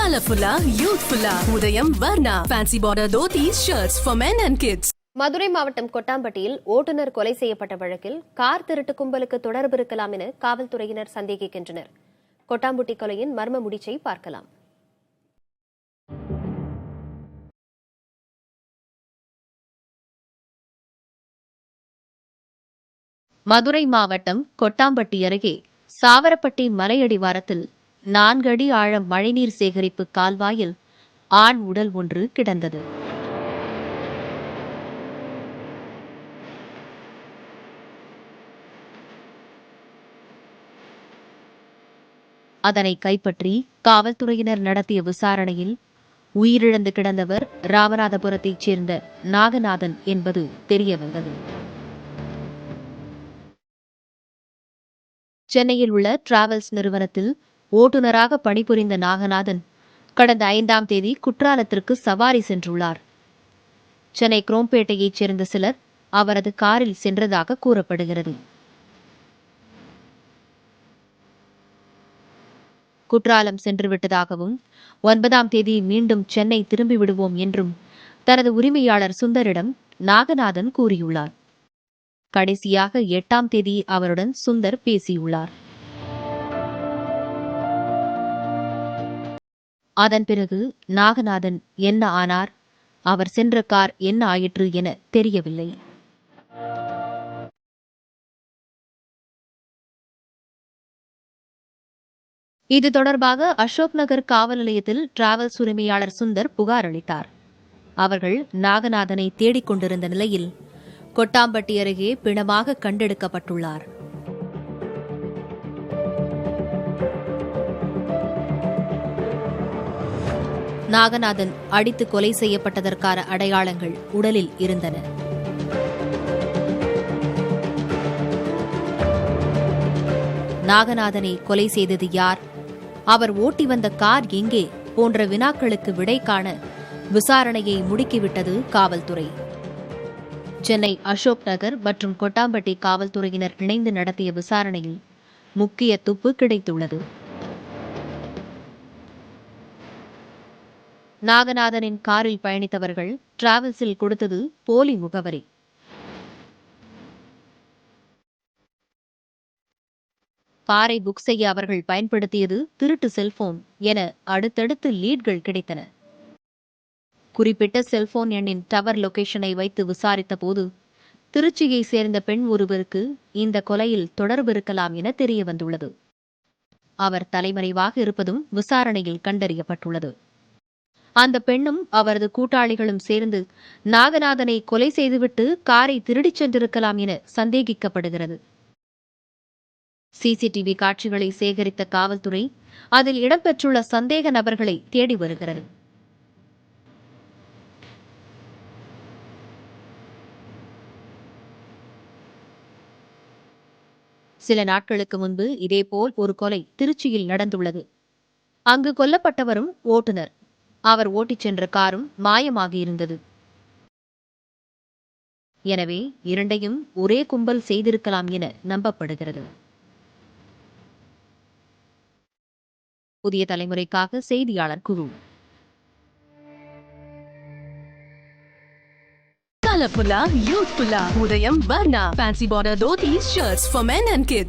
Colorfulla, youthfulla. Udayam Varna. Fancy border dhotis, shirts for men and kids. Madurai மாவட்டம் கொட்டாம்பட்டியில் ஓட்டுநர் கொலை செய்யப்பட்ட வழக்கில் கார் திருட்டு கும்பலுக்கு தொடர்பு இருக்கலாம் என காவல்துறையினர் சந்தேகிக்கின்றனர். கொட்டாம்பட்டி கொலையின் மர்ம முடிச்சை பார்க்கலாம். மதுரை மாவட்டம் கொட்டாம்பட்டி அருகே சாவரப்பட்டி மலையடிவாரத்தில் 4 அடி ஆழம் மழைநீர் சேகரிப்பு கால்வாயில் ஆண் உடல் ஒன்று கிடந்தது. அதனை கைப்பற்றி காவல்துறையினர் நடத்திய விசாரணையில் உயிரிழந்து கிடந்தவர் ராமநாதபுரத்தைச் சேர்ந்த நாகநாதன் என்பது தெரியவந்தது. சென்னையில் உள்ள டிராவல்ஸ் நிறுவனத்தில் ஓட்டுநராக பணிபுரிந்த நாகநாதன் கடந்த 5ஆம் தேதி குற்றாலத்திற்கு சவாரி சென்றுள்ளார். சென்னை குரோம்பேட்டையைச் சேர்ந்த சிலர் அவரது காரில் சென்றதாக கூறப்படுகிறது. குற்றாலம் சென்றுவிட்டதாகவும் 9ஆம் தேதி மீண்டும் சென்னை திரும்பிவிடுவோம் என்றும் தனது உரிமையாளர் சுந்தரிடம் நாகநாதன் கூறியுள்ளார். கடைசியாக 8ஆம் தேதி அவருடன் சுந்தர் பேசியுள்ளார். அதன் பிறகு நாகநாதன் என்ன ஆனார், அவர் சென்ற கார் என்ன ஆயிற்று என தெரியவில்லை. இது தொடர்பாக அசோக் நகர் காவல் நிலையத்தில் டிராவல்ஸ் உரிமையாளர் சுந்தர் புகார் அளித்தார். அவர்கள் நாகநாதனை தேடிக் கொண்டிருந்த நிலையில் கொட்டாம்பட்டி அருகே பிணமாக கண்டெடுக்கப்பட்டுள்ளார். நாகநாதன் அடித்து கொலை செய்யப்பட்டதற்கான அடையாளங்கள் உடலில் இருந்தன. நாகநாதனை கொலை செய்தது யார், அவர் ஓட்டி வந்த கார் எங்கே போன்ற வினாக்களுக்கு விடை காண விசாரணையை முடுக்கிவிட்டது காவல்துறை. சென்னை அசோக் நகர் மற்றும் கொட்டாம்பட்டி காவல்துறையினர் இணைந்து நடத்திய விசாரணையில் முக்கிய துப்பு கிடைத்துள்ளது. நாகநாதனின் காரில் பயணித்தவர்கள் டிராவல்ஸில் கொடுத்தது போலி முகவரி. காரை புக் செய்ய அவர்கள் பயன்படுத்தியது திருட்டு செல்போன் என அடுத்தடுத்து லீட்கள் கிடைத்தன. குறிப்பிட்ட செல்போன் எண்ணின் டவர் லொகேஷனை வைத்து விசாரித்த போது திருச்சியை சேர்ந்த பெண் ஒருவருக்கு இந்த கொலையில் தொடர்பு இருக்கலாம் என தெரிய வந்துள்ளது. அவர் தலைமறைவாக இருப்பதும் விசாரணையில் கண்டறியப்பட்டுள்ளது. அந்த பெண்ணும் அவரது கூட்டாளிகளும் சேர்ந்து நாகநாதனை கொலை செய்துவிட்டு காரை திருடிச் சென்றிருக்கலாம் என சந்தேகிக்கப்படுகிறது. சிசிடிவி காட்சிகளை சேகரித்த காவல்துறை அதில் இடம்பெற்றுள்ள சந்தேக நபர்களை தேடி வருகிறது. சில நாட்களுக்கு முன்பு இதேபோல் ஒரு கொலை திருச்சியில் நடந்துள்ளது. அங்கு கொல்லப்பட்டவரும் ஓட்டுநர், அவர் ஓட்டிச் சென்ற காரும் மாயமாகியிருந்தது. எனவே இரண்டையும் ஒரே கும்பல் செய்திருக்கலாம் என நம்பப்படுகிறது. புதிய தலைமுறைக்காக செய்தியாளர் குரு. Colorfulla, youthfulla. Udayam Varna. Fancy border dhotis, shirts for men and kids.